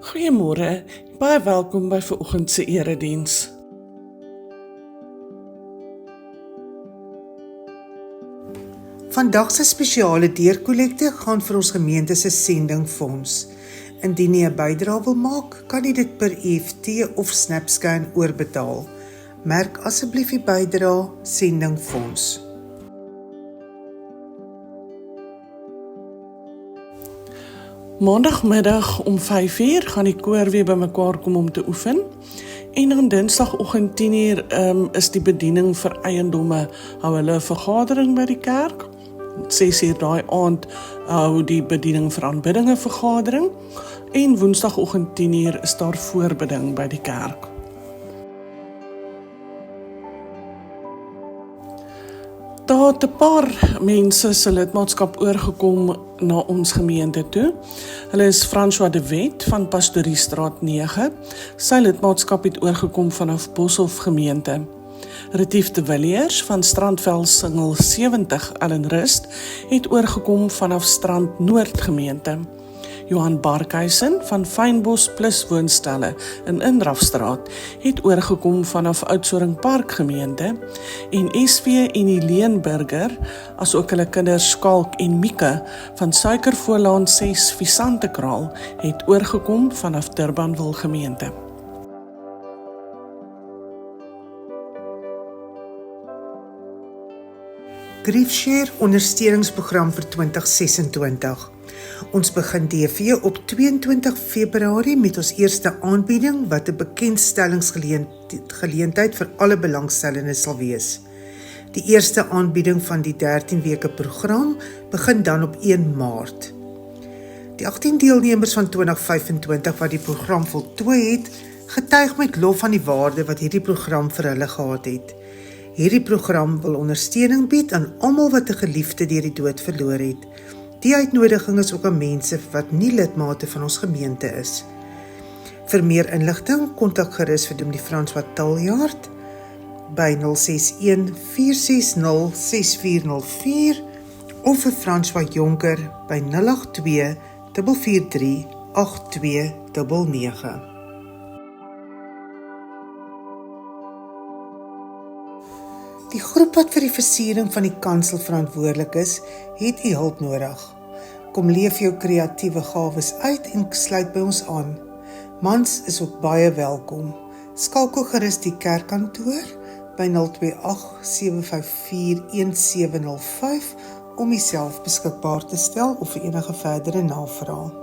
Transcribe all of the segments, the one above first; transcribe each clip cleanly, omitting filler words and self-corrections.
Goeiemôre, baie welkom by vanoggend se erediens. Vandag se spesiale deurkollekte gaan vir ons gemeente se sendingfonds. Indien jy 'n bydrae wil maak, kan jy dit per EFT of SnapScan oorbetaal. Merk asseblief die bydrae sendingfonds. Maandagmiddag om 5:00 gaan die koor weer bymekaar kom om te oefen. En dan dinsdagoggend 10:00 is die bediening vir eiendomme, hou hulle 'n vergadering by die kerk. 6:00 daai aand hou die bediening vir aanbiddinge vergadering. En woensdagoggend 10:00 is daar voorbeding by die kerk. Daar het 'n paar mense se lidmaatskap oorgekom na ons gemeente toe. Hulle is François de Wet van Pastoriestraat 9. Sy lidmaatskap het oorgekom vanaf Boshoff gemeente. Retief de Villiers van Strandvel Singel 70 Ellenrust het oorgekom vanaf Strand Noord gemeente. Johan Barkhuisen van Fynbos plus woonstelle in Indrafstraat het oorgekom vanaf Oudtshoorn Park gemeente en SV en Heleenburger, asook hulle kinders Skalk en Mieke van Suikervoorlaan 6 Visantekraal het oorgekom vanaf Durbanville gemeente. Griefshare ondersteuningsprogram vir 2026. Ons begin DV op 22 Februarie met ons eerste aanbieding wat 'n bekendstellingsgeleentheid vir alle belangstellendes sal wees. Die eerste aanbieding van die 13 weke program begin dan op 1 Maart. Die 18 deelnemers van 2025 wat die program voltooi het, getuig met lof van die waarde wat hierdie program vir hulle gehad het. Hierdie program wil ondersteuning bied aan almal wat 'n geliefde deur die dood verloor het. Die uitnodiging is ook aan mense wat nie lidmate van ons gemeente is. Vir meer inligting, kontak gerus vir Dominee François Taljaard by 061 460 6404 of vir François Jonker by 082 443 8299. Die groep wat vir die versiering van die kansel verantwoordelik is, het u hulp nodig. Kom leef jou kreatiewe gawes uit en sluit by ons aan. Mans is ook baie welkom. Skakel gerus die kerkkantoor by 028 754 1705 om jouself beskikbaar te stel of vir enige verdere navraag.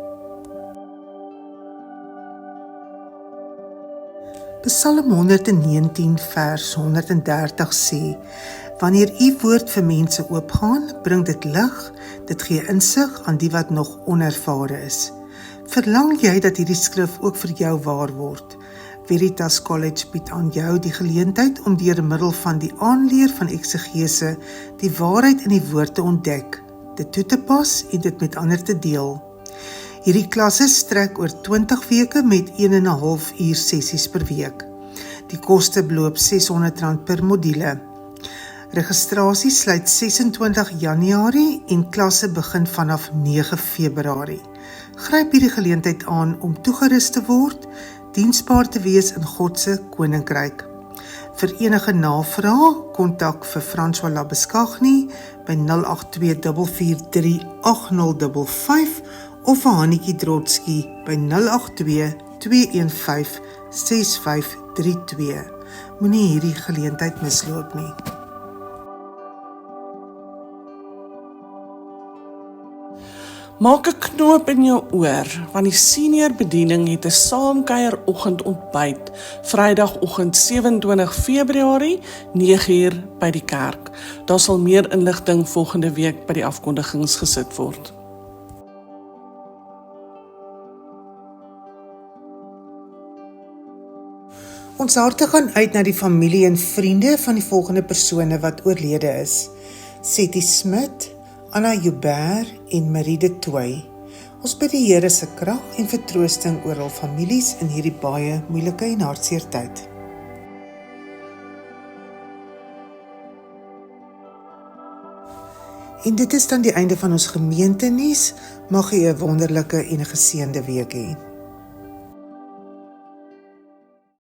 Psalm 119 vers 130 sê: Wanneer u woord vir mense oopgaan, bring dit lig, dit gee insig aan die wat nog onervare is. Verlang jy dat hierdie skrif ook vir jou waar word? Veritas College bied aan jou die geleentheid om deur middel van die aanleer van eksegese die waarheid in die woord te ontdek, dit toe te pas en dit met ander te deel. Hierdie klasse strek oor 20 weke met 1,5 uur sessies per week. Die koste beloop R600 per module. Registrasie sluit 26 Januarie en klasse begin vanaf 9 Februarie. Gryp hierdie geleentheid aan om toegerus te word, diensbaar te wees in God se koninkryk. Vir enige navrae, kontak vir François Labeskagni by 082 443 8055 of vir Hannetjie Drotski by 082 215 6532. Moenie hierdie geleentheid misloop nie. Maak 'n knoop in jou oor, want die senior bediening het 'n saamkuier oggendontbyt, Vrydagoggend 27 Februarie, 9:00 by die kerk. Daar sal meer inligting volgende week by die afkondigings gesit word. Ons harte gaan uit na die familie en vriende van die volgende persone wat oorlede is: Setty Smit, Anna Joubert en Marie de Toey. Ons bid die Here se krag en vertroosting oor hul families in hierdie baie moeilike en hartseer tyd. En dit is dan die einde van ons gemeentenuus. Mag u 'n wonderlike en 'n geseënde week hê.